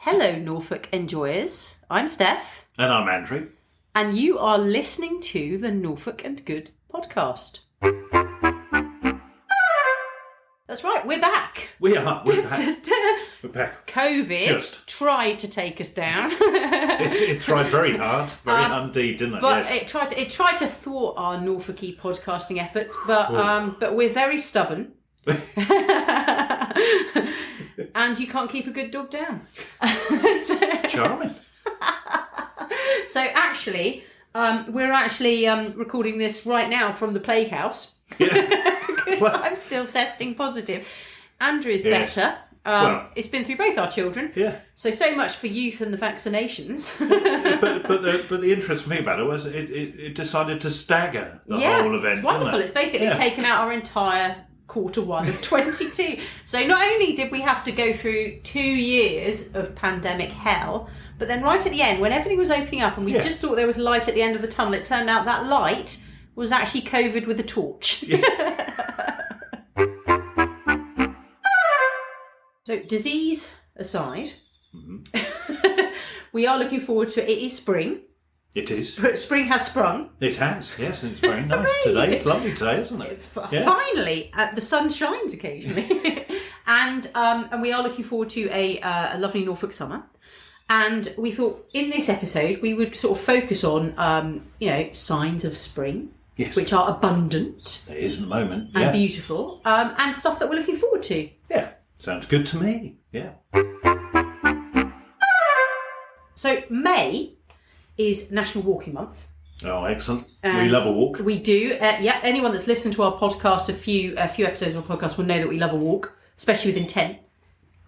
Hello, Norfolk enjoyers. I'm Steph. And I'm Andrew. And you are listening to the Norfolk and Good podcast. That's right, we're back. We are. We're back. We're back. COVID tried to take us down. It tried very hard, indeed, didn't it? But yes. it tried to thwart our Norfolky podcasting efforts, but we're very stubborn. And you can't keep a good dog down. Charming. So actually, we're actually recording this right now from the plague house. Yeah. Because I'm still testing positive. Andrew is better. It's been through both our children. Yeah. So much for youth and the vaccinations. but the interesting thing about it was it decided to stagger the whole event. It's wonderful. It's basically taken out our entire Q1 of 22. So not only did we have to go through 2 years of pandemic hell, but then right at the end, when everything was opening up and we just thought there was light at the end of the tunnel, it turned out that light was actually COVID with a torch. Yeah. So disease aside, we are looking forward to it. It is spring. It is. Spring has sprung. It has, yes, and it's very nice today. It's lovely today, isn't it? Finally, the sun shines occasionally. and we are looking forward to a lovely Norfolk Summer. And we thought in this episode we would sort of focus on, signs of spring, which are abundant. It is at the moment. And beautiful. And stuff that we're looking forward to. Yeah, sounds good to me. Yeah. So May is National Walking Month. Oh, excellent. We love a walk. We do. Anyone that's listened to our podcast, a few episodes of our podcast will know that we love a walk, especially with intent.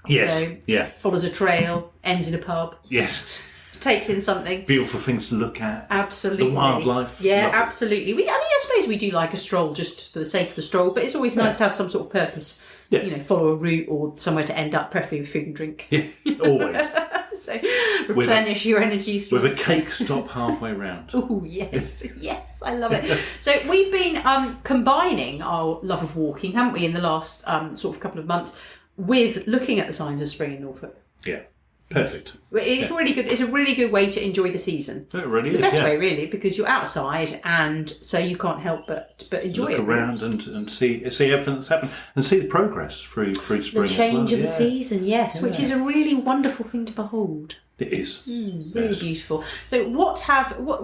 Yes. So, follows a trail, ends in a pub. Yes. Takes in something. Beautiful things to look at. Absolutely. The wildlife. Yeah, Lovely. Absolutely. I suppose we do like a stroll just for the sake of a stroll, but it's always nice to have some sort of purpose. Yeah. Follow a route or somewhere to end up, preferably with food and drink. Yeah, always. So replenish your energy stores. With a cake stop halfway round. Oh, yes. Yes, I love it. So we've been combining our love of walking, haven't we, in the last sort of couple of months with looking at the signs of spring in Norfolk. Yeah. Perfect. It's really good. It's a really good way to enjoy the season. It really is. The best way, really, because you're outside, and so you can't help but enjoy it. Look around and see everything that's happened, and see the progress through spring. The change of the season, which is a really wonderful thing to behold. It is really beautiful. So, what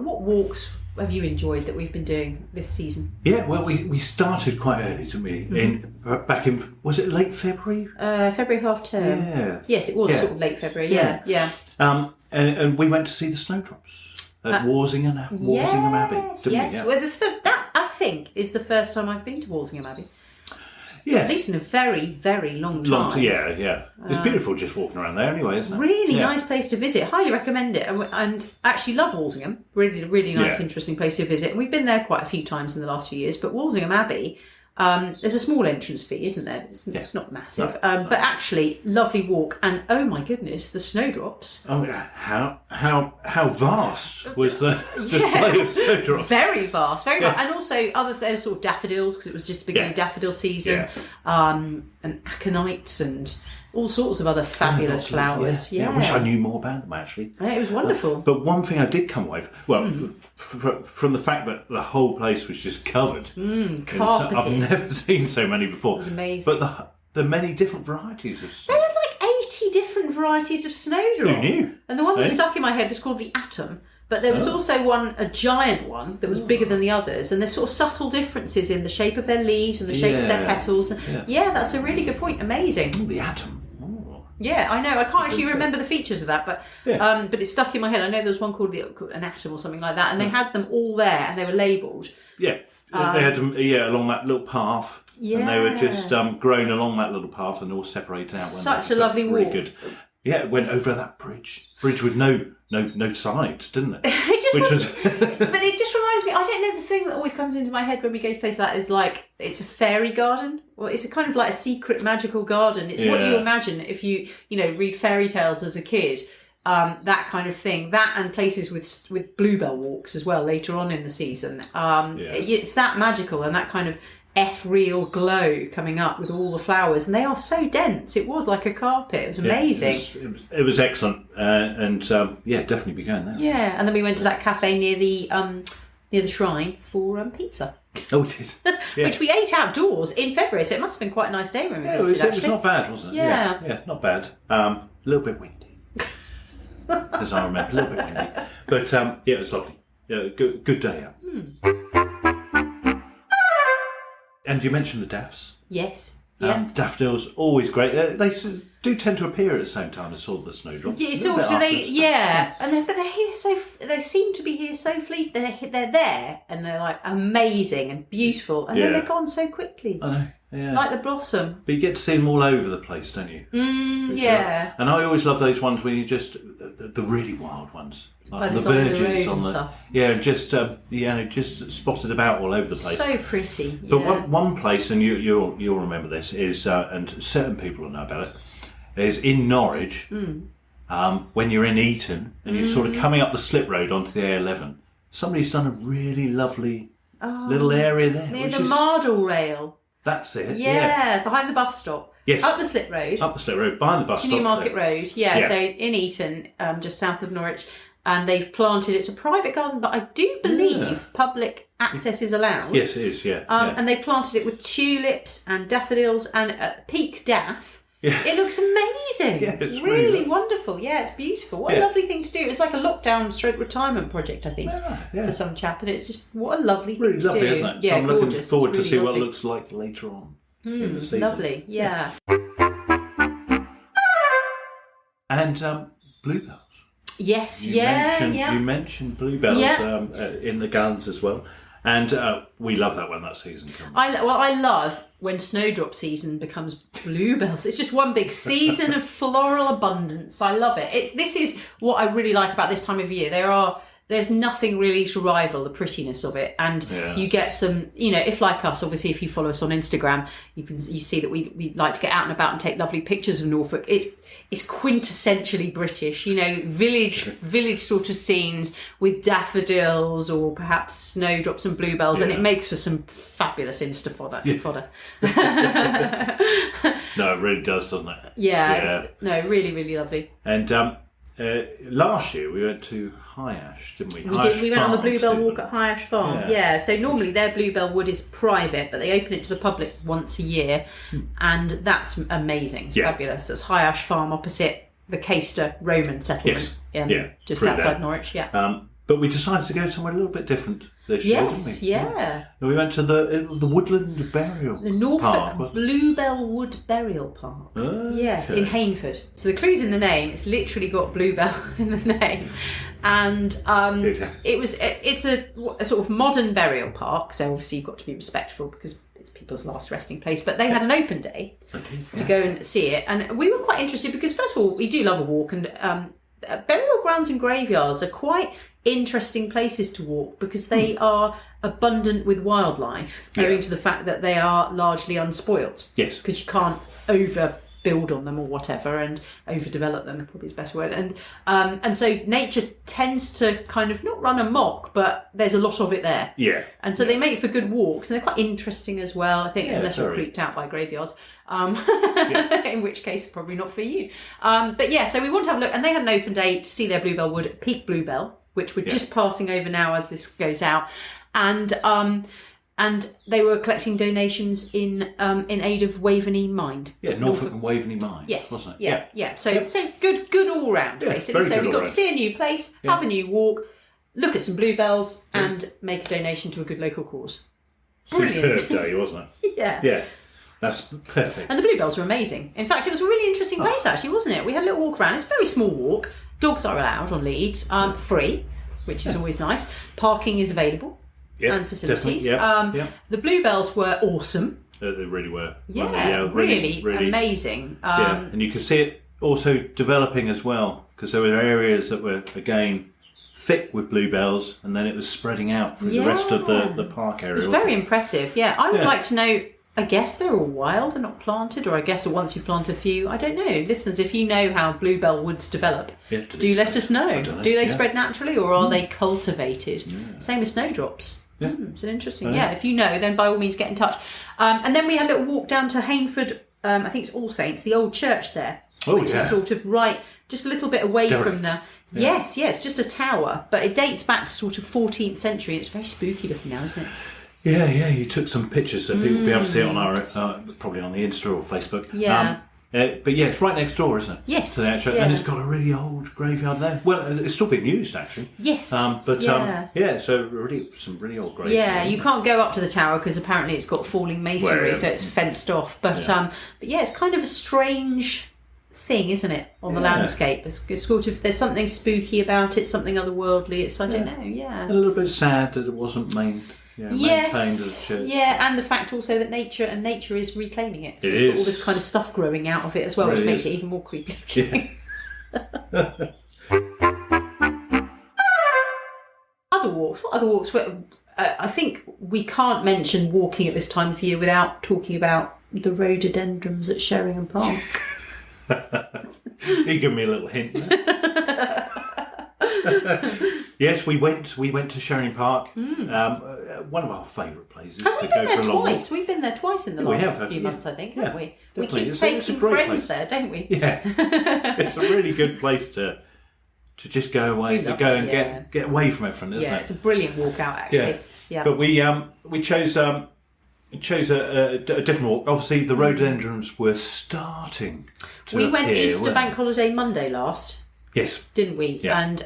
walks have you enjoyed that we've been doing this season? Yeah, well, we started quite early, didn't we? Back in, was it late February? February half term. Yeah. Yes, it was sort of late February. Yeah. And we went to see the snowdrops at Walsingham Abbey, didn't we? Yeah. Well, that I think is the first time I've been to Walsingham Abbey. Yeah. At least in a very, very long time. Yeah. It's beautiful just walking around there anyway, isn't it? Really nice place to visit. Highly recommend it. And actually love Walsingham. Really, really nice, interesting place to visit. And we've been there quite a few times in the last few years. But Walsingham Abbey, there's a small entrance fee, isn't there? It's not massive. No. But actually, lovely walk. And oh my goodness, the snowdrops. Oh, how vast was the display of snowdrops? Very vast, very vast. And also other sort of daffodils, because it was just the beginning of daffodil season. And aconites and all sorts of other fabulous flowers. I wish I knew more about them, actually. Yeah, it was wonderful. But one thing I did come away from the fact that the whole place was just covered. Carpeted. I've never seen so many before. It was amazing. But the many different varieties of They had like 80 different varieties of snowdrop. Who knew? And the one that stuck in my head was called the Atom. But there was also a giant one that was bigger than the others, and there's sort of subtle differences in the shape of their leaves and the shape of their petals. Yeah, that's a really good point. Amazing. The Atom. Yeah, I know. I can't actually remember the features of that, but it's stuck in my head. I know there was one called an Atom or something like that, and they had them all there, and they were labelled. Yeah, they had them along that little path. Yeah. And they were just grown along that little path and all separated out. Such a lovely walk. Really good. Yeah, it went over that bridge with no sides, didn't it? But it just reminds me, I don't know, the thing that always comes into my head when we go to places like that is like, it's a fairy garden. Well, it's a kind of like a secret magical garden. It's what you imagine if you read fairy tales as a kid. That kind of thing. That and places with bluebell walks as well later on in the season. It's that magical and that kind of ethereal glow coming up with all the flowers, and they are so dense. It was like a carpet. It was amazing. It was excellent, and definitely be going there. Yeah, and then we went to that cafe near the shrine for pizza. Oh, we did. Yeah. Which we ate outdoors in February, so it must have been quite a nice day when we visited. It was not bad, wasn't it? Yeah, not bad. A little bit windy, as I remember, a little bit windy, but it was lovely. Yeah, good day out. And you mentioned the daffs. Yes. Yeah. Daffodils, always great. They do tend to appear at the same time as all the snowdrops. Yeah, but they're here they seem to be here so fleet. They're there and they're like amazing and beautiful, and then they're gone so quickly. I know. Yeah. Like the blossom. But you get to see them all over the place, don't you? Yeah. And I always love those ones when you just the really wild ones. By the side of the road and stuff. Just spotted about all over the place. So pretty. But one place, and you'll remember this, is and certain people will know about it, is in Norwich. When you're in Eton and you're sort of coming up the slip road onto the A11, somebody's done a really lovely little area there near the Mardle rail. That's it. Yeah, behind the bus stop. Yes. Up the slip road. Behind the bus stop. Newmarket Road. Yeah, so in Eton, just south of Norwich. And they've planted, it's a private garden, but I do believe public access is allowed. Yes, it is, yeah. And they've planted it with tulips and daffodils and peak daff. Yeah. It looks amazing. Yeah, it's really wonderful. Yeah, it's beautiful. What a lovely thing to do. It's like a lockdown / retirement project, I think, for some chap. And it's just, what a lovely thing to do. Really lovely, isn't it? Yeah, so I'm gorgeous. looking forward to see what it looks like later on in the season. Lovely, yeah. And bluebells. Yes, You mentioned bluebells in the gardens as well, and we love that when that season comes. I love when snowdrop season becomes bluebells. It's just one big season of floral abundance. I love it. This is what I really like about this time of year. There's nothing really to rival the prettiness of it, and you get some, if like us, obviously if you follow us on Instagram, you see that we like to get out and about and take lovely pictures of Norfolk. It's quintessentially British, village sort of scenes with daffodils or perhaps snowdrops and bluebells, and it makes for some fabulous Insta fodder. No, it really does, doesn't it? Yeah. Really, really lovely. And last year we went to High Ash, didn't we? We did. We went on the Bluebell Walk at High Ash Farm. Yeah. So normally their Bluebell Wood is private, but they open it to the public once a year, and that's amazing. It's fabulous. It's High Ash Farm opposite the Caister Roman settlement. Yes. Just outside Norwich. Yeah. But we decided to go somewhere a little bit different this year, didn't we? Yeah. And we went to the Woodland Burial The Norfolk Park, Bluebell Wood Burial Park. Yes, in Hainford. So the clue's in the name. It's literally got Bluebell in the name. And it's a sort of modern burial park, so obviously you've got to be respectful because it's people's last resting place. But they had an open day to go and see it. And we were quite interested because, first of all, we do love a walk, and burial grounds and graveyards are quite interesting places to walk because they are abundant with wildlife, owing to the fact that they are largely unspoilt. Yes. Because you can't overbuild on them or whatever, and overdevelop them, probably is the best word. And so nature tends to kind of not run amok, but there's a lot of it there. Yeah. And so they make for good walks, and they're quite interesting as well, I think, unless you're creeped out by graveyards. In which case, probably not for you. But yeah, so we want to have a look, and they had an open day to see their Bluebell Wood at Peak Bluebell, which we're just passing over now as this goes out, and they were collecting donations in aid of Waveney Mind. Yeah, Norfolk and Waveney Mind. Yes, wasn't it? Yeah. So good all round, basically. So we got to see a new place, have a new walk, look at some bluebells, and make a donation to a good local cause. Brilliant. Superb day, wasn't it? Yeah. That's perfect. And the bluebells were amazing. In fact, it was a really interesting place, actually, wasn't it? We had a little walk around. It's a very small walk. Dogs are allowed on leads, free, which is always nice. Parking is available, and facilities. The bluebells were awesome. They really were. Really amazing. And you could see it also developing as well, because there were areas that were, again, thick with bluebells, and then it was spreading out through the rest of the park area. It was very impressive, I would like to know, I guess they're all wild and not planted, or I guess once you plant a few, I don't know. Listeners, if you know how bluebell woods develop, do let us know. Do they spread naturally, or are they cultivated? Same as snowdrops. Yeah. It's an interesting. Yeah, if you know, then by all means get in touch. And then we had a little walk down to Hainford. I think it's All Saints, the old church there, which is sort of just a little bit away from the. Yeah. Yes, it's just a tower, but it dates back to sort of 14th century. It's very spooky looking now, isn't it? Yeah. You took some pictures, so people will be able to see it on our probably on the Insta or Facebook. Yeah. But it's right next door, isn't it? Yes. To the actual, and it's got a really old graveyard there. Well, it's still being used actually. Yes. So really some really old graves. Yeah, you can't go up to the tower because apparently it's got falling masonry, so it's fenced off. But it's kind of a strange thing, isn't it, on the landscape? It's sort of, there's something spooky about it, something otherworldly. I don't know. Yeah. A little bit sad that it wasn't maintained as a church. Yeah, and the fact also that nature is reclaiming it. So it's got all this kind of stuff growing out of it as well, which makes it even more creepy looking. Yeah. What other walks? I think we can't mention walking at this time of year without talking about the rhododendrons at Sheringham Park. You give me a little hint there. Yes, we went to Sheringham Park. One of our favourite places to go for a long walk. We've been there twice in the last few months, I think, haven't we? We keep taking friends there, don't we? Yeah, it's a really good place to just go away, get away from everything, isn't it? Yeah, it's a brilliant walk out actually. Yeah. But we chose a different walk. Obviously, the rhododendrons were starting to We went appear, Easter Bank Holiday Monday last. Yes. Didn't we? Yeah. And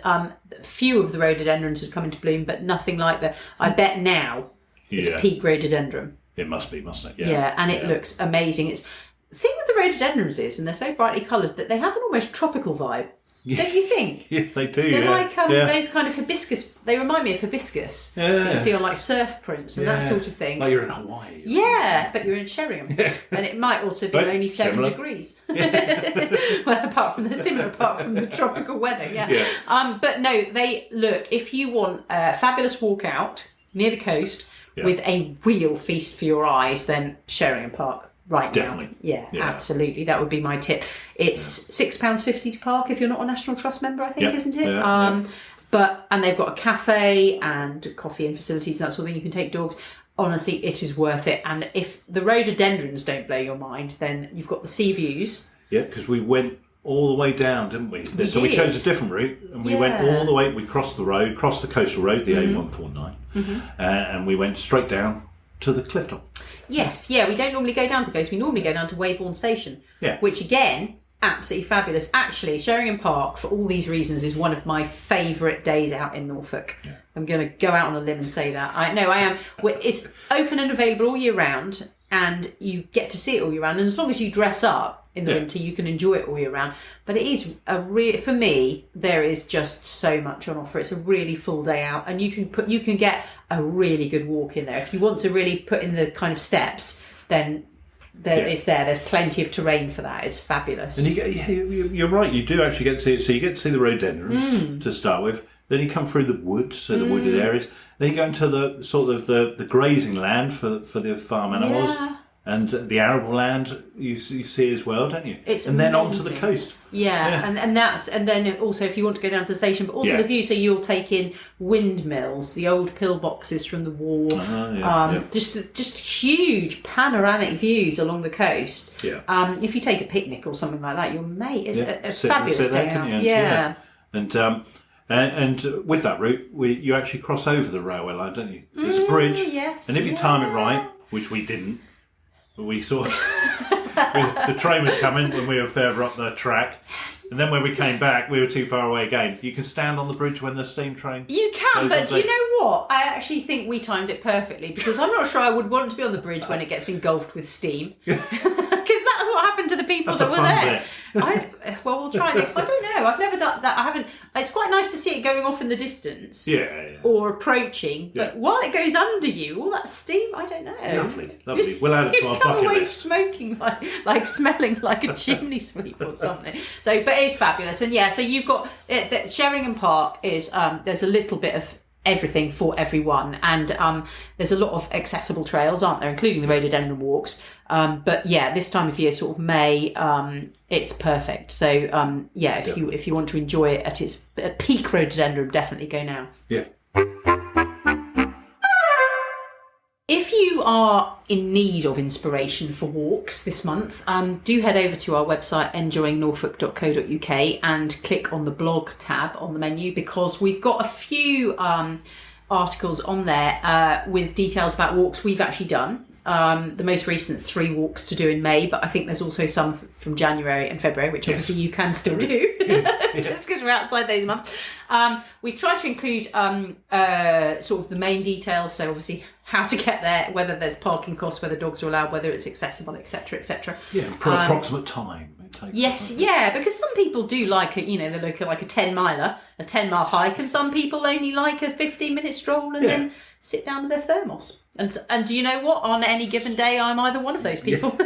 few of the rhododendrons had come into bloom, but nothing like the. I bet now it's peak rhododendron. It must be, mustn't it? Yeah, and it looks amazing. The thing with the rhododendrons is, and they're so brightly coloured, that they have an almost tropical vibe. Yeah. Don't you think? Yeah, they do. They're like those kind of hibiscus. They remind me of hibiscus that you see on like surf prints and that sort of thing. Like you're in Hawaii. Yeah, but you're in Sheringham, and it might also be only 7 degrees. Well, apart from the tropical weather, but no, they look. If you want a fabulous walk out near the coast with a real feast for your eyes, then Sheringham Park. Right now. Yeah, absolutely. That would be my tip. It's £6.50 to park if you're not a National Trust member, I think, isn't it? And they've got a cafe and coffee and facilities and that sort of thing. You can take dogs. Honestly, it is worth it. And if the rhododendrons don't blow your mind, then you've got the sea views. Yeah, because we went all the way down, didn't we? So we chose a different route and we went all the way. We crossed the coastal road, the A149, and we went straight down to the cliff top. Yes, we don't normally go down to the coast. We normally go down to Weybourne Station, which again, absolutely fabulous. Actually, Sheringham Park, for all these reasons, is one of my favourite days out in Norfolk. Yeah. I'm going to go out on a limb and say that. I am. It's open and available all year round, and you get to see it all year round. And as long as you dress up in the winter, you can enjoy it all year round. But it is for me, there is just so much on offer. It's a really full day out, and you can get a really good walk in there. If you want to really put in the kind of steps, then it's there. There's plenty of terrain for that. It's fabulous. And you're right. You do actually get to see it. So you get to see the rhododendrons to start with. Then you come through the woods, so the wooded areas. Then you go into the sort of the grazing land for the farm animals. Yeah. And the arable land you see as well, don't you? It's and amazing. Then onto the coast. Yeah. And then also if you want to go down to the station, but also the view. So you'll take in windmills, the old pillboxes from the war, just huge panoramic views along the coast. Yeah. If you take a picnic or something like that, it's a fabulous day out. Yeah. And with that route, you actually cross over the railway line, don't you? It's a bridge. Yes. And if you time it right, which we didn't. We saw the train was coming when we were further up the track, and then when we came back, we were too far away again. You can stand on the bridge when the steam train. You can, but do you know what? I actually think we timed it perfectly because I'm not sure I would want to be on the bridge when it gets engulfed with steam. Because that's what happened to the people that were there. We'll try next. I don't know. I've never done that. I haven't. It's quite nice to see it going off in the distance. Or approaching. But while it goes under you, all that steam, I don't know. Lovely. We'll add it to our bucket list. Smoking, like smelling like a chimney sweep or something. So, but it's fabulous. And so you've got Sheringham Park is there's a little bit of everything for everyone, and there's a lot of accessible trails, aren't there, including the rhododendron walks, but this time of year, sort of May, it's perfect. So if you want to enjoy it at its peak rhododendron, definitely go now. you are in need of inspiration for walks this month, do head over to our website enjoyingnorfolk.co.uk and click on the blog tab on the menu, because we've got a few articles on there with details about walks we've actually done. The most recent 3 walks to do in May, but I think there's also some from January and February, which obviously you can still do, just because we're outside those months. We've tried to include sort of the main details, so obviously how to get there, whether there's parking costs, whether dogs are allowed, whether it's accessible, etc., etc. Yeah, approximate time. Yes, yeah, because some people do like it, they look at like a 10-mile hike, and some people only like a 15-minute stroll and then sit down with their thermos. And do you know what? On any given day, I'm either one of those people.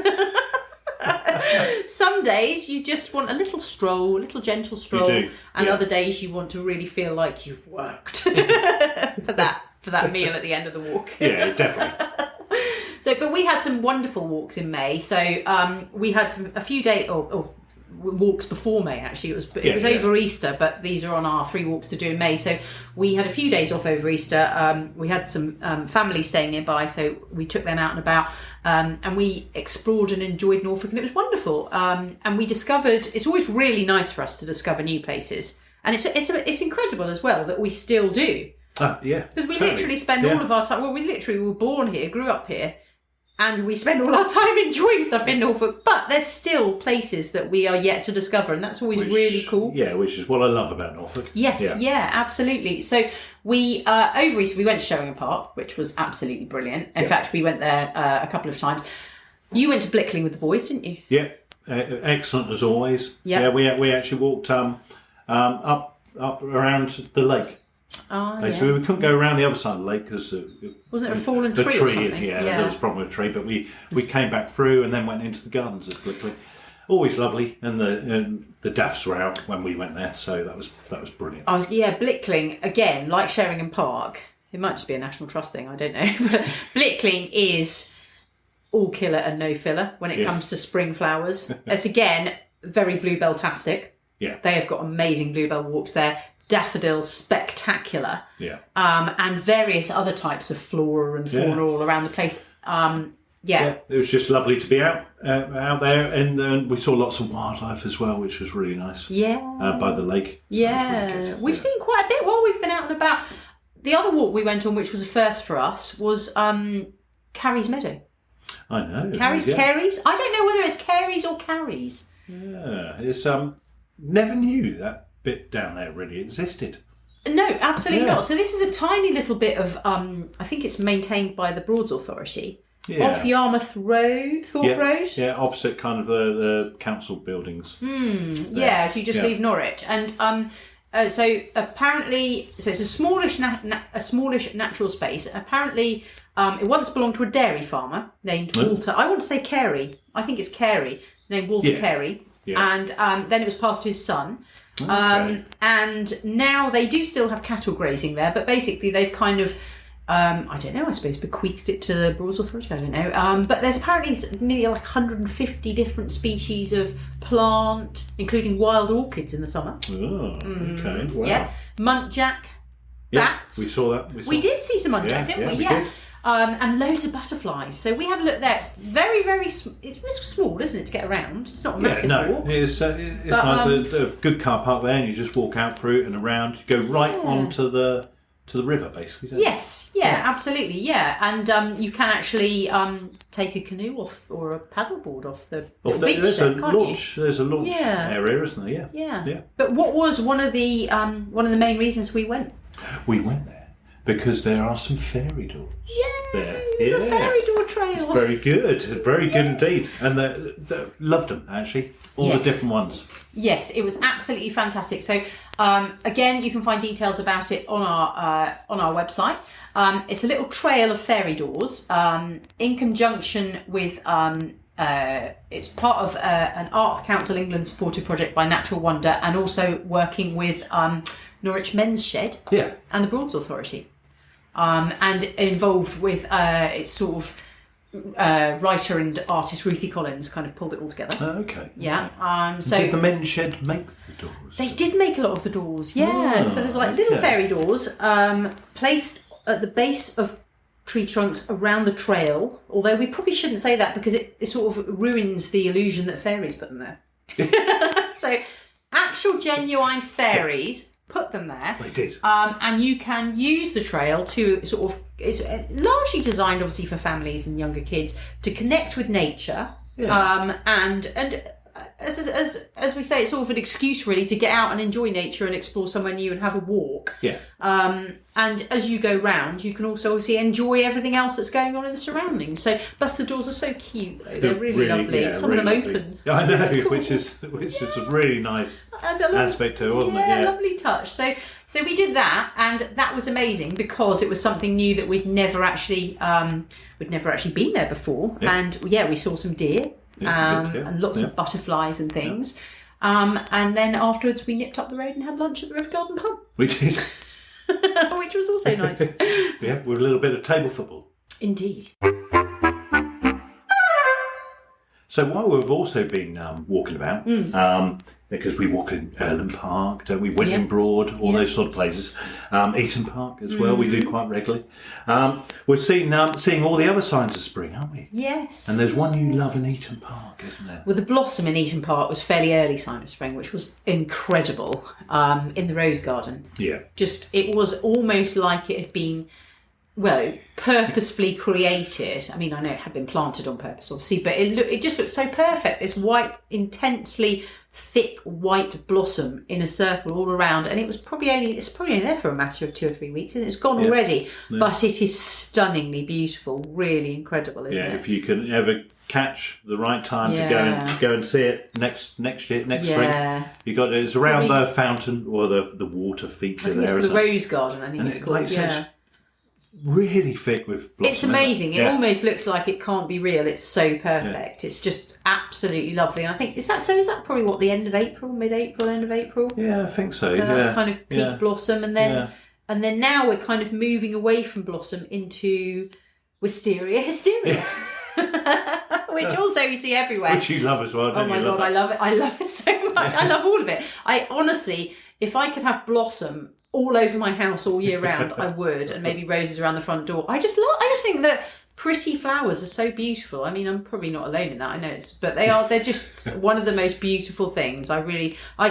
Some days you just want a little stroll, a little gentle stroll, and other days you want to really feel like you've worked for that meal at the end of the walk. Yeah, definitely. But we had some wonderful walks in May. So we had a few days or walks before May. Actually, it was over Easter, but these are on our 3 walks to do in May. So we had a few days off over Easter. We had some family staying nearby, so we took them out and about, and we explored and enjoyed Norfolk, and it was wonderful. And we discovered, it's always really nice for us to discover new places, and it's incredible as well that we still do. Because we literally spend all of our time. Well, we literally were born here, grew up here. And we spend all our time enjoying stuff in Norfolk, but there's still places that we are yet to discover, and that's always really cool. Yeah, which is what I love about Norfolk. Yes, yeah, absolutely. So we, over Easter, we went to Sheringham Park, which was absolutely brilliant. In fact, we went there a couple of times. You went to Blickling with the boys, didn't you? Yeah, excellent as always. Yeah, we actually walked up around the lake. So we couldn't go around the other side of the lake because wasn't there a fallen tree or something? Yeah, there was a problem with a tree, but we came back through and then went into the gardens as quickly. Always lovely, and the daffs were out when we went there, so that was brilliant. Blickling again, like Sheringham Park. It might just be a National Trust thing, I don't know. But Blickling is all killer and no filler when it comes to spring flowers. It's again very bluebell-tastic. Yeah, they have got amazing bluebell walks there. Daffodils, spectacular. Yeah. And various other types of flora and fauna all around the place. It was just lovely to be out there, and we saw lots of wildlife as well, which was really nice. Yeah. By the lake. So really we've seen quite a bit while we've been out and about. The other walk we went on, which was a first for us, was Carey's Meadow. I know. Carey's? I don't know whether it's Carey's or Carey's. Yeah, it's never knew that bit down there really existed. No, absolutely not. So this is a tiny little bit of I think it's maintained by the Broads Authority off Yarmouth Road, Thorpe Road. Yeah, opposite kind of the council buildings. So you just leave Norwich, and so apparently, it's a smallish natural space. Apparently, it once belonged to a dairy farmer named Walter. I want to say Carey. I think it's Carey, named Walter Carey. Yeah. And then it was passed to his son. Okay. And now they do still have cattle grazing there, but basically they've kind of, I don't know, I suppose bequeathed it to the Broads Authority, I don't know. But there's apparently nearly like 150 different species of plant, including wild orchids in the summer. Oh, okay. Wow. Yeah. Muntjac, bats. We saw that. We did see some muntjac, didn't we? We did. And loads of butterflies. So we had a look there. It's very, very it's small, isn't it, to get around? It's not a massive walk. It's like the good car park there, and you just walk out through it and around. You go right onto the river, basically. Don't you? Absolutely, yeah. And you can actually take a canoe off or a paddleboard off the beach. There's a launch area, isn't there? Yeah. But what was one of the main reasons we went? We went there because there are some fairy doors. It's a fairy door trail. It's very good indeed, and they loved them actually. All the different ones. Yes, it was absolutely fantastic. So again, you can find details about it on our website. It's a little trail of fairy doors in conjunction with. It's part of an Arts Council England supported project by Natural Wonder, and also working with Norwich Men's Shed and the Broads Authority. And involved with its sort of writer and artist Ruthie Collins kind of pulled it all together. Okay. Yeah. So did the Men's Shed make the doors? They did make a lot of the doors. Yeah. So there's like little fairy doors placed at the base of tree trunks around the trail, although we probably shouldn't say that because it sort of ruins the illusion that fairies put them there. So actual genuine fairies put them there. They did. And you can use the trail to sort of, it's largely designed obviously for families and younger kids to connect with nature. Yeah. And as we say, it's sort of an excuse really to get out and enjoy nature and explore somewhere new and have a walk. Yeah. And as you go round, you can also obviously enjoy everything else that's going on in the surroundings. So bus doors are so cute, though. They're really lovely. Yeah, Some really of them open. Yeah, I know, really cool. which is a really nice aspect to it, wasn't it? Yeah, lovely touch. So we did that, and that was amazing because it was something new that we'd never actually been there before. Yeah. And we saw some deer. And lots of butterflies and things. And then afterwards we nipped up the road and had lunch at the River Garden pub. We did. Which was also nice. Yeah, with a little bit of table football. Indeed. So while we've also been walking about, because we walk in Erlen Park, don't we? William Broad, all those sort of places. Eaton Park as well, we do quite regularly. We're seeing all the other signs of spring, aren't we? Yes. And there's one you love in Eaton Park, isn't there? Well, the blossom in Eaton Park was fairly early sign of spring, which was incredible, in the rose garden. Yeah. It was almost like it had been, purposefully created. I mean, I know it had been planted on purpose, obviously, but it just looked so perfect. This white, intensely thick white blossom in a circle all around, and it's probably only there for a matter of 2 or 3 weeks, and it's gone already. Yeah. But it is stunningly beautiful, really incredible, isn't it? Yeah, if you can ever catch the right time to go and see it next spring. You got it's around the fountain or the water feature there. It's the rose garden, I think it's called. It's really thick with blossom. It's amazing. It almost looks like it can't be real. It's so perfect. It's just absolutely lovely. I think is that probably what, the end of April, mid-April, end of April? Yeah, I think so. That's kind of peak blossom, and then now we're kind of moving away from blossom into wisteria hysteria. Which also you see everywhere. Which you love as well, don't you? Oh my God, I love it. I love it so much. I love all of it. I honestly, if I could have blossom all over my house all year round, I would, and maybe roses around the front door. I just think that pretty flowers are so beautiful. I mean, I'm probably not alone in that, I know but they're just one of the most beautiful things. I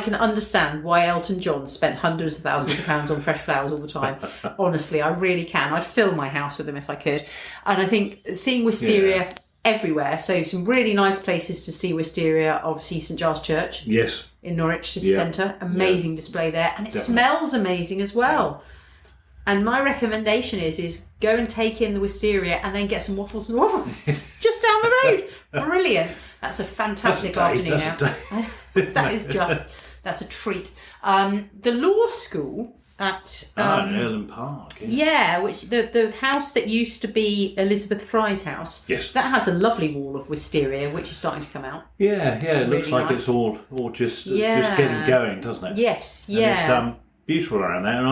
can understand why Elton John spent hundreds of thousands of pounds on fresh flowers all the time. Honestly, I really can. I'd fill my house with them if I could. And I think seeing wisteria everywhere, so some really nice places to see wisteria, obviously St Giles Church. Yes. In Norwich City Centre. Amazing display there. And it smells amazing as well. And my recommendation is go and take in the wisteria and then get some waffles and waffles just down the road. Brilliant. That's a fantastic afternoon out. That's a treat. The law school at Erlen Park. Yes. Yeah, which the house that used to be Elizabeth Fry's house. Yes. That has a lovely wall of wisteria, which is starting to come out. Yeah. It looks like it's all just getting going, doesn't it? Yes. And it's beautiful around there,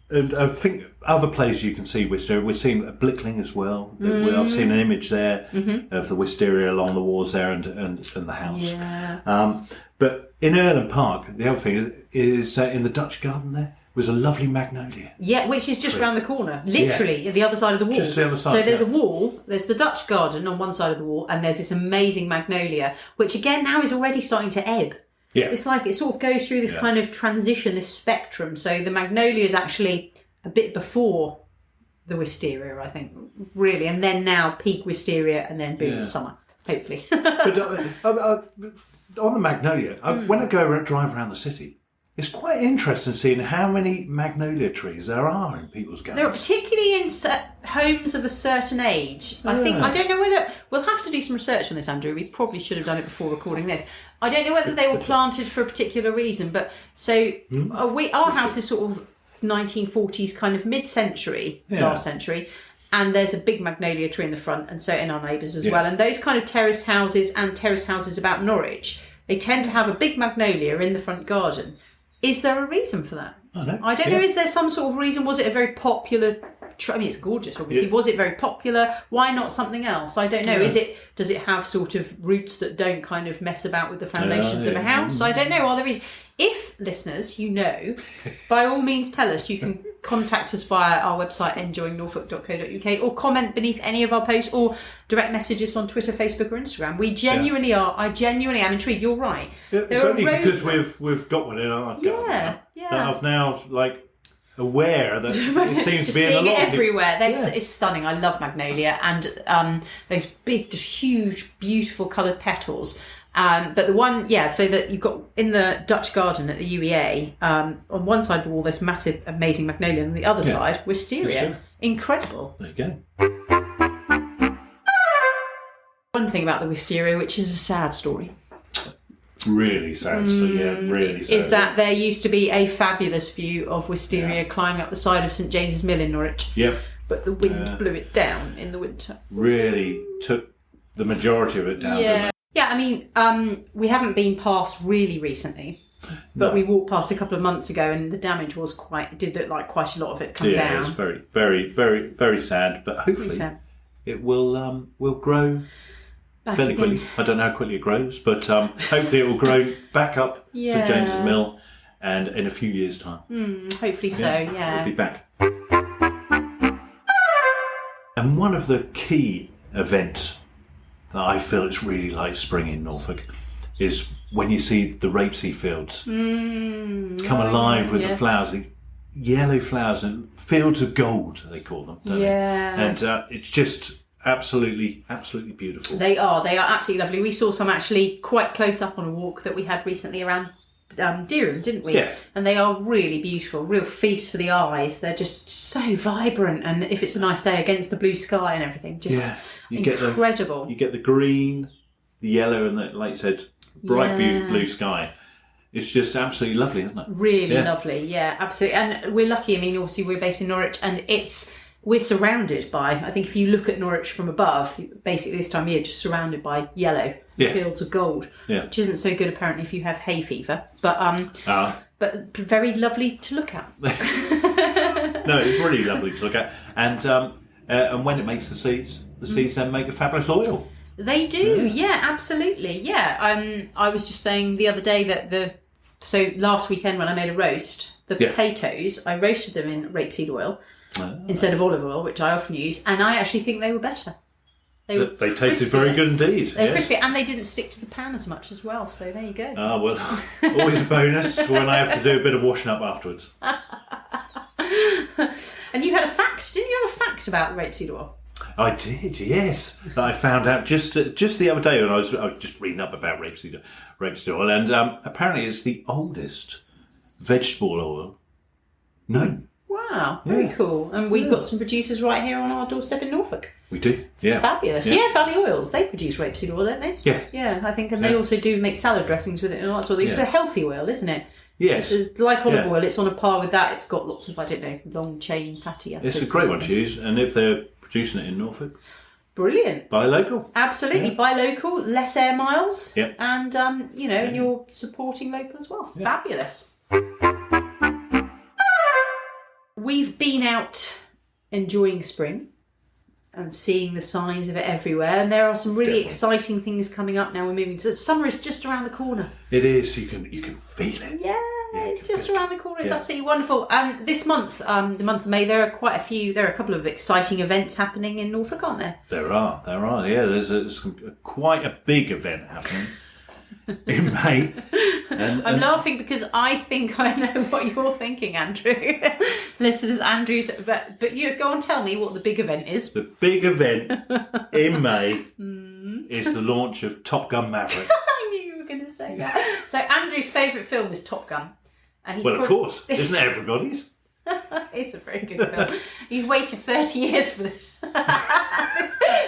and I think other places you can see wisteria. We've seen Blickling as well. I've seen an image there of the wisteria along the walls there and the house. Yeah. But in Erlen Park, the other thing is in the Dutch garden there was a lovely magnolia. Yeah, which is just round the corner, literally, at the other side of the wall. Just the other side. So there's a wall, there's the Dutch garden on one side of the wall, and there's this amazing magnolia, which again now is already starting to ebb. Yeah. It's like it sort of goes through this kind of transition, this spectrum. So the magnolia is actually a bit before the wisteria, I think, really. And then now peak wisteria, and then boom, summer, hopefully. But on the magnolia, when I drive around the city, it's quite interesting seeing how many magnolia trees there are in people's gardens. There are, particularly in homes of a certain age. I don't know whether we'll have to do some research on this, Andrew. We probably should have done it before recording this. I don't know whether they were planted for a particular reason, but our house is sort of 1940s, kind of mid-century, last century. And there's a big magnolia tree in the front, and so in our neighbours as well. And those kind of terraced houses and terraced houses about Norwich, they tend to have a big magnolia in the front garden. Is there a reason for that? I don't know. Is there some sort of reason? Was it a very popular? I mean, it's gorgeous, obviously. Was it very popular? Why not something else? I don't know. Does it have sort of roots that don't kind of mess about with the foundations of a house? I don't know. If listeners, by all means tell us. You can contact us via our website enjoyingnorfolk.co.uk or comment beneath any of our posts or direct message us on Twitter, Facebook or Instagram. We genuinely are. I genuinely am intrigued. You're right. Yeah, it's only because we've got one in our garden that I've now aware that it seems to be in a lot. Seeing it everywhere. It's stunning. I love magnolia and those big, just huge, beautiful coloured petals. But the one, so that you've got in the Dutch garden at the UEA, on one side of the wall there's massive, amazing magnolia, and on the other side, wisteria. Incredible. There you go. One thing about the wisteria, which is a sad story. Really sad, really sad. Is that there used to be a fabulous view of wisteria climbing up the side of St James's Mill in Norwich. Yep. But the wind blew it down in the winter. Really took the majority of it down, didn't it? Yeah, I mean, we haven't been past really recently, but we walked past a couple of months ago and the damage did look like quite a lot of it come down. Yeah, it's very, very, very, very sad, but hopefully it will grow fairly quickly. I don't know how quickly it grows, but hopefully it will grow back up St James's Mill and in a few years' time. Hopefully so, It'll be back. And one of the key events that I feel it's really like spring in Norfolk is when you see the rapeseed fields come alive with the flowers, the yellow flowers and fields of gold, they call them, don't they? And it's just absolutely beautiful. They are absolutely lovely. We saw some actually quite close up on a walk that we had recently around Durham, didn't we? Yeah. And they are really beautiful, real feast for the eyes. They're just so vibrant, and if it's a nice day against the blue sky and everything, just incredible. You get the green, the yellow, and the, like you said, bright blue sky. It's just absolutely lovely, isn't it? Really lovely, yeah, absolutely. And we're lucky. I mean, obviously we're based in Norwich, and we're surrounded by, I think if you look at Norwich from above, basically this time of year, just surrounded by yellow fields of gold, which isn't so good apparently if you have hay fever, but very lovely to look at. No, it's really lovely to look at. And when it makes the seeds then make a fabulous oil. They do, absolutely, I was just saying the other day that so last weekend when I made a roast, the potatoes, I roasted them in rapeseed oil, instead of olive oil, which I often use, and I actually think they were better. They tasted very good indeed. They were crispy, and they didn't stick to the pan as much as well, so there you go. Ah, well, always a bonus when I have to do a bit of washing up afterwards. And you had a fact, didn't you have a fact about rapeseed oil? I did, yes. That I found out just the other day when I was just reading up about rapeseed oil, and apparently it's the oldest vegetable oil known. Wow, very cool. And we've got some producers right here on our doorstep in Norfolk. We do, yeah. Fabulous. Yeah, Valley Oils, they produce rapeseed oil, don't they? Yeah. Yeah, I think, and they also do make salad dressings with it and all that sort of thing. It's a healthy oil, isn't it? Yes. It's like olive oil, it's on a par with that. It's got lots of, long chain fatty acids. It's a great one to use, and if they're producing it in Norfolk, brilliant. Buy local. Absolutely. Buy local, less air miles. Yep. And, and you're supporting local as well. Yep. Fabulous. We've been out enjoying spring and seeing the signs of it everywhere, and there are some really exciting things coming up now. We're moving to summer is just around the corner. It is. You can feel it. Yeah, just around the corner. It's absolutely wonderful. This month, the month of May, there are a couple of exciting events happening in Norfolk, aren't there? There are. Yeah, there's quite a big event happening in May. I'm laughing because I think I know what you're thinking, Andrew. Listeners, Andrew's, but you go on, tell me what the big event is. The big event in May is the launch of Top Gun Maverick. I knew you were going to say that. So Andrew's favourite film is Top Gun. And he's of course, isn't it everybody's? It's a very good film. He's waited 30 years for this.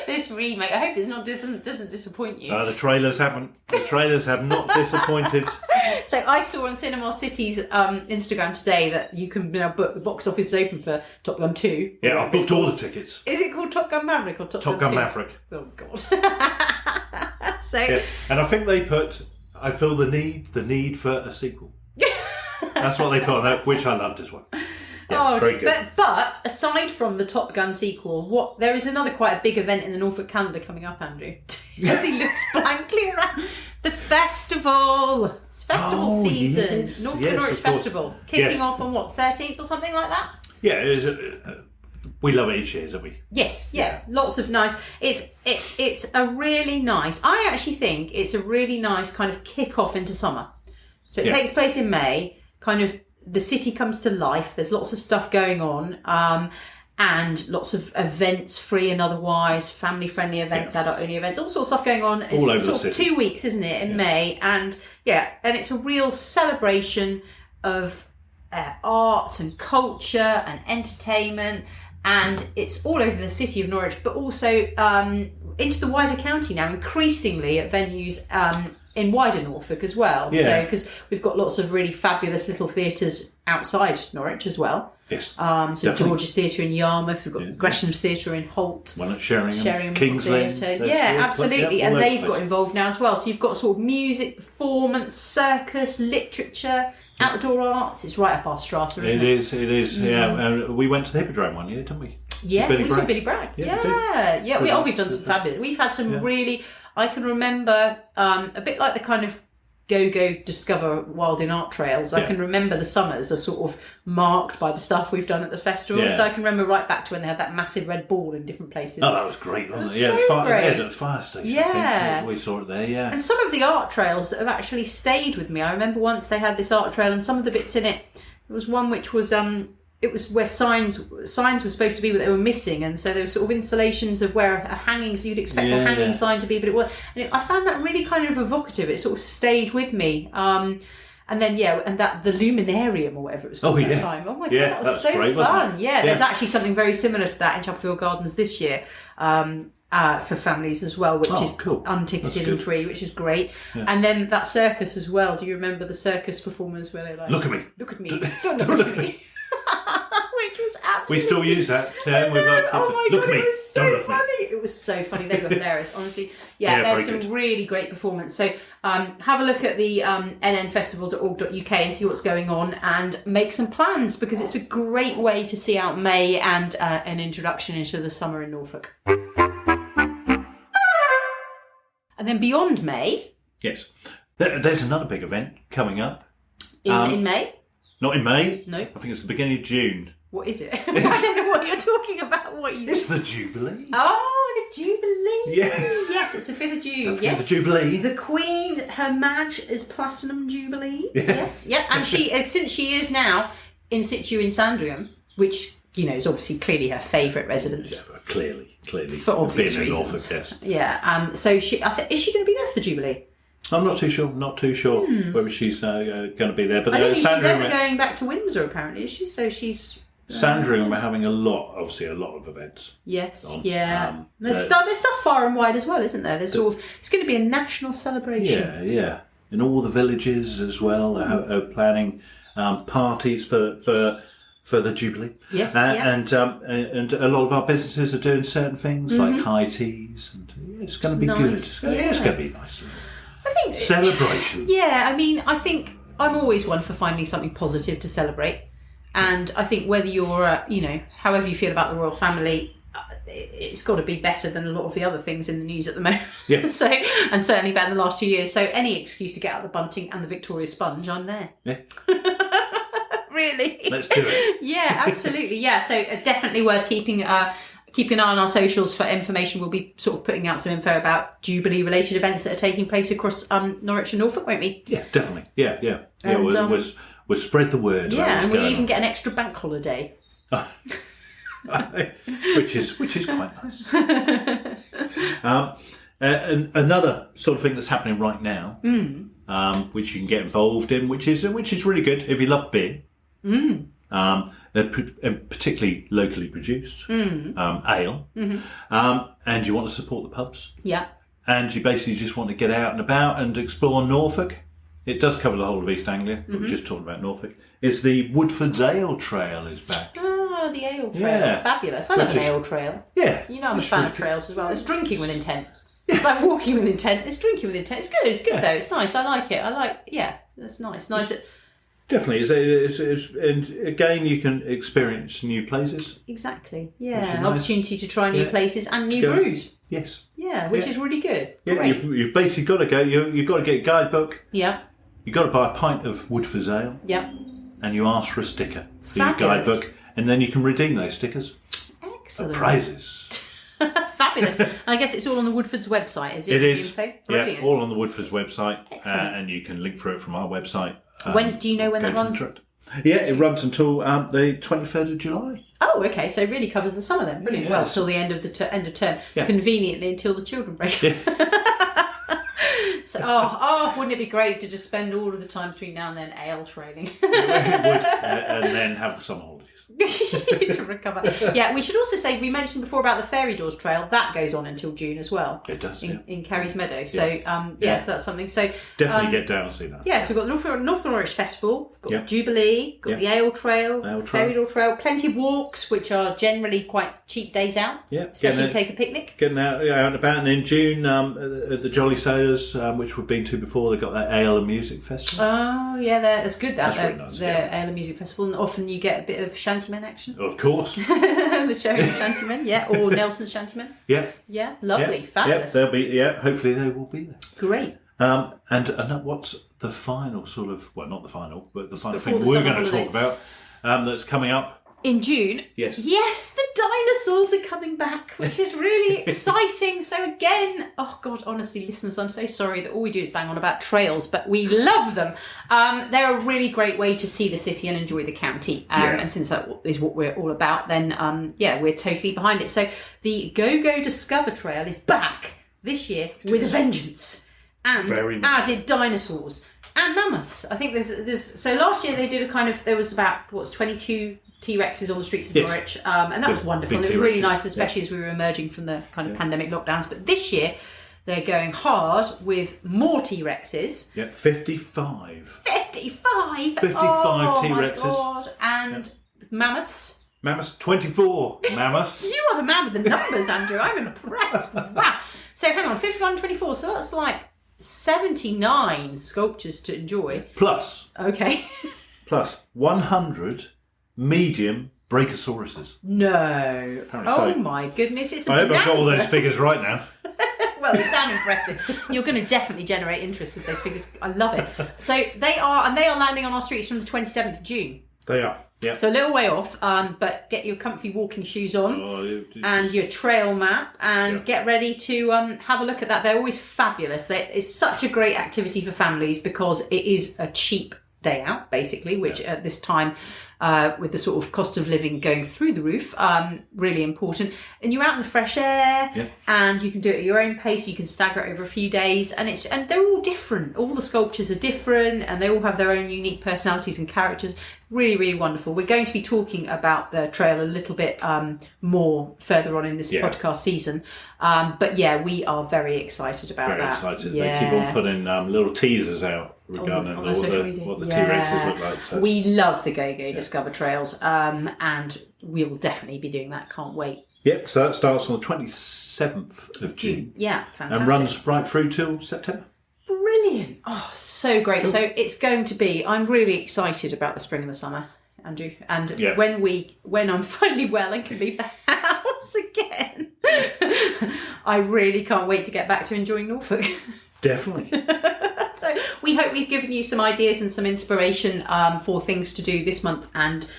this remake. I hope it doesn't disappoint you. The trailers haven't. The trailers have not disappointed. So I saw on Cinema City's Instagram today that you can now book. The box office is open for Top Gun 2. Yeah, I've booked all the tickets. Is it called Top Gun Maverick or Top Gun 2? Top Gun Maverick. Oh God. And I think they put. I feel the need for a sequel. That's what they put on that, which I loved as well. Yeah, very good. But aside from the Top Gun sequel, there is another quite a big event in the Norfolk calendar coming up, Andrew. As he looks blankly around. The festival. It's festival season. Yes, Norfolk yes, Norwich of course. Festival. Kicking Yes. off on what, 13th or something like that? Yeah, it is. We love it each year, don't we? Yes, yeah. Lots of nice. It's a really nice. I actually think it's a really nice kind of kick off into summer. So it takes place in May. Kind of the city comes to life. There's lots of stuff going on. And lots of events, free and otherwise, family-friendly events, adult-only events, all sorts of stuff going on. It's all over sort the of city. 2 weeks, isn't it, in May? And and it's a real celebration of art and culture and entertainment, and it's all over the city of Norwich, but also into the wider county now, increasingly at venues in wider Norfolk as well. Yeah. So, because we've got lots of really fabulous little theatres outside Norwich as well. Yes. So definitely. George's Theatre in Yarmouth, we've got Gresham's Theatre in Holt. One at Sheringham, King's Theatre. Lynn. Yeah, absolutely. And they've got got involved now as well. So you've got sort of music, performance, circus, literature, outdoor arts. It's right up our strata, isn't it? It is. Yeah. And we went to the Hippodrome one year, didn't we? Yeah, Billy we saw Bragg. Billy Bragg. Yeah, we did. We've done some fabulous. We've had some really. I can remember a bit like the kind of go discover wild in art trails. I can remember the summers are sort of marked by the stuff we've done at the festival. Yeah. So I can remember right back to when they had that massive red ball in different places. Oh, that was great, wasn't it? It was Yeah, so great. at the fire station. Yeah. I think. We saw it there. Yeah. And some of the art trails that have actually stayed with me. I remember once they had this art trail, and some of the bits in it. There was one which was it was where signs were supposed to be, but they were missing, and so there were sort of installations of where a hanging. So you'd expect a hanging sign to be, but it was. And I found that really kind of evocative. It sort of stayed with me. And then and that the Luminarium or whatever it was called at that time. Oh my god, that was so great, fun! Yeah, there's actually something very similar to that in Chapelfield Gardens this year. For families as well, which is cool. unticketed and free, which is great. Yeah. And then that circus as well. Do you remember the circus performers where they're like, "Look at me, don't look at me," which was absolutely. We still use that term with our kids. Oh my Look god, at me. it was so funny. It was so funny. They were hilarious, honestly. Yeah, there's some really great performance. So have a look at the nnfestival.org.uk and see what's going on and make some plans, because it's a great way to see out May and an introduction into the summer in Norfolk. And then beyond May... Yes. There's another big event coming up. In May? Not in May. No. I think it's the beginning of June. What is it? I don't know what you're talking about. It's the Jubilee. Oh, the Jubilee. Yes. Yes, it's the 5th of June. Yes. The Jubilee. The Queen, her Madge, is Platinum Jubilee. Yes. Yeah. And she, since she is now in situ in Sandringham, which, is obviously clearly her favourite residence. Yeah, clearly. For obvious reasons. Norfolk, yes. Yeah. So is she going to be there for the Jubilee? I'm not too sure. Whether she's going to be there. But I don't think she's ever going back to Windsor, apparently, is she? So she's... Sandringham are having a lot of events. Yes, on. yeah. There's stuff far and wide as well, isn't there? There's it's going to be a national celebration. Yeah. In all the villages as well, are planning parties for the Jubilee. Yes, and a lot of our businesses are doing certain things like high teas, and it's going to be nice. good. It's going to be nice. I think Celebration. Yeah, I mean, I think I'm always one for finding something positive to celebrate. And I think whether you're, however you feel about the royal family, it's got to be better than a lot of the other things in the news at the moment. Yeah. And certainly better than the last 2 years. So any excuse to get out the bunting and the Victoria sponge, I'm there. Yeah. Really? Let's do it. Yeah, absolutely. Yeah, so definitely worth keeping an eye on our socials for information. We'll be sort of putting out some info about Jubilee-related events that are taking place across Norwich and Norfolk, won't we? Yeah, definitely. Yeah. And, we'll spread the word. Yeah, and we'll even get an extra bank holiday. which is quite nice. And another sort of thing that's happening right now, which you can get involved in, which is really good if you love beer. And particularly locally produced ale, and you want to support the pubs. Yeah. And you basically just want to get out and about and explore Norfolk. It does cover the whole of East Anglia. We're just talking about Norfolk. It's the Woodford's Ale Trail is back. Oh, the ale trail. Yeah. Fabulous. I love an ale trail. Yeah. I'm a fan of trails as well. It's drinking with intent. It's like walking with intent. It's drinking with intent. It's good. It's good though. It's nice. I like it. It's nice. Definitely. And again, you can experience new places. Exactly. Yeah. An opportunity to try new places and new brews. Yes. Yeah, which is really good. Yeah, Great. you've basically got to go. You've got to get a guidebook. Yeah. You've got to buy a pint of Woodford's ale. Yeah. And you ask for a sticker for Fabulous. your guidebook. And then you can redeem those stickers. Excellent. Prizes. Fabulous. I guess it's all on the Woodford's website, is it? It is. Brilliant. Yeah, all on the Woodford's website. Excellent. And you can link through it from our website. When do you know when that runs? Yeah, it runs until the 23rd of July. Oh, okay. So it really covers the summer then. Brilliant. Yes. Well, till the end of the end of term. Yeah. Conveniently until the children break. Yeah. So, wouldn't it be great to just spend all of the time between now and then ale training? It would. And then have the summer holidays. To recover. Yeah, we should also say, we mentioned before about the Fairy Doors Trail, that goes on until June as well. It does, in Carries Meadow. So, so that's something. So definitely get down and see that. Yes, we've got the Norfolk Norwich Festival, we've got Jubilee, got the Ale Trail, Fairy Door Trail, plenty of walks, which are generally quite cheap days out, especially if you take a picnic. Getting out and about, and in June at the Jolly Sailors, which we've been to before, they've got that Ale and Music Festival. Oh, yeah, that's good. That's really nice. The Ale and Music Festival, and often you get a bit of Shantymen action. Of course. The show Shantymen, or Nelson's Shantymen. Yeah. Yeah, lovely, fabulous. Yeah, they'll be. Yeah, hopefully they will be there. Great. And what's the final sort of? Well, not the final, but the final Before thing the we're summer going to talk holidays. about that's coming up. In June? Yes. Yes, the dinosaurs are coming back, which is really exciting. So again, oh God, honestly, listeners, I'm so sorry that all we do is bang on about trails, but we love them. They're a really great way to see the city and enjoy the county. And since that is what we're all about, then we're totally behind it. So the Go Discover Trail is back this year with a vengeance. And added dinosaurs and mammoths. I think there's so last year they did a kind of, there was about 22 T-Rexes on the streets of Norwich, and that was wonderful. And it was really nice, especially as we were emerging from the kind of pandemic lockdowns. But this year they're going hard with more T-Rexes. Yep, 55. 55 T-Rexes. My God. And mammoths. Mammoths, 24 mammoths. You are the man with the numbers, Andrew. I'm impressed. Wow. So hang on, 55 and 24. So that's like 79 sculptures to enjoy. Plus 100 medium Brachiosauruses. No. Apparently so. My goodness. It's I hope I've got all those figures right now. Well, they sound impressive. You're going to definitely generate interest with those figures. I love it. So they are landing on our streets from the 27th of June. They are. Yeah. So a little way off, but get your comfy walking shoes on and your trail map and get ready to have a look at that. They're always fabulous. It's such a great activity for families because it is a cheap day out, basically, which at this time, with the sort of cost of living going through the roof, really important. And you're out in the fresh air and you can do it at your own pace. You can stagger it over a few days and they're all different. All the sculptures are different and they all have their own unique personalities and characters. Really, really wonderful. We're going to be talking about the trail a little bit more further on in this podcast season. But we are very excited about that. Very excited. Yeah. They keep on putting little teasers out regarding what the T-Rexes look like. So we love the Go Discover Trails and we will definitely be doing that. Can't wait. Yep, so that starts on the 27th of June. Yeah, fantastic. And runs right through till September. Brilliant. Oh, so great. Cool. So it's going to be, I'm really excited about the spring and the summer, Andrew. And when I'm finally well and can leave the house again, I really can't wait to get back to enjoying Norfolk. Definitely. So we hope we've given you some ideas and some inspiration for things to do this month and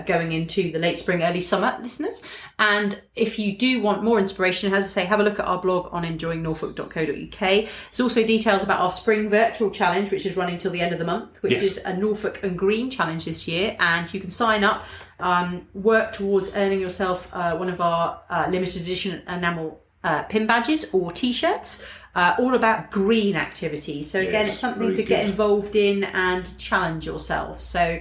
going into the late spring, early summer, listeners. And if you do want more inspiration, as I say, have a look at our blog on enjoyingnorfolk.co.uk. There's also details about our spring virtual challenge, which is running till the end of the month, which is a Norfolk and Green challenge this year. And you can sign up, work towards earning yourself one of our limited edition enamel pin badges or T-shirts, all about green activities. So again, it's something to get involved in and challenge yourself. So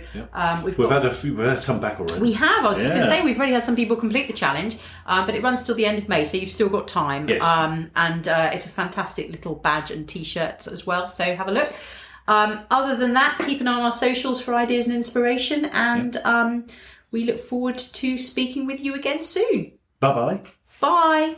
we've had some back already. We have. I was just going to say we've already had some people complete the challenge, but it runs till the end of May, so you've still got time. Yes. And it's a fantastic little badge and T-shirts as well. So have a look. Other than that, keep an eye on our socials for ideas and inspiration, and we look forward to speaking with you again soon. Bye-bye. Bye.